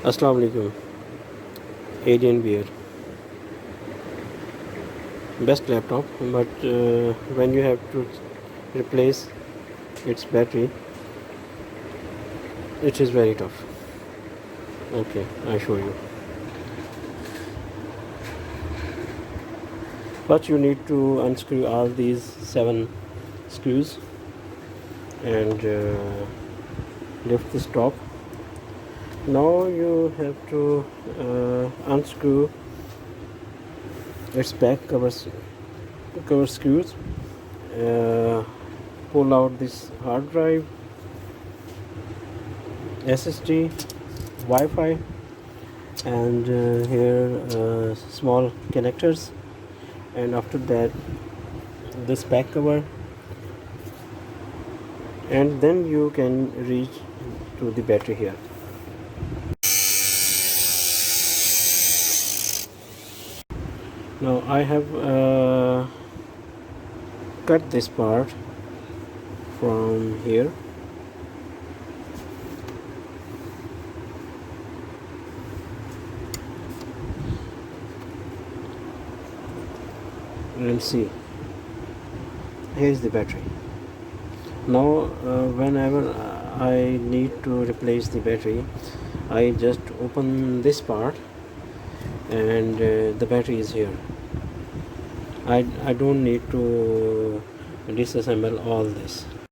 Assalamu alaikum. Alienware, best laptop, but when you have to replace its battery, it is very tough. Okay, I show you. First, you need to unscrew all these 7 screws and lift this top. Now you have to unscrew its back cover screws, pull out this hard drive, SSD, Wi-Fi, and here small connectors, and after that this back cover, and then you can reach to the battery here. Now I have cut this part from here. And see, here is the battery. Now whenever I need to replace the battery, I just open this part and the battery is here. I don't need to disassemble all this.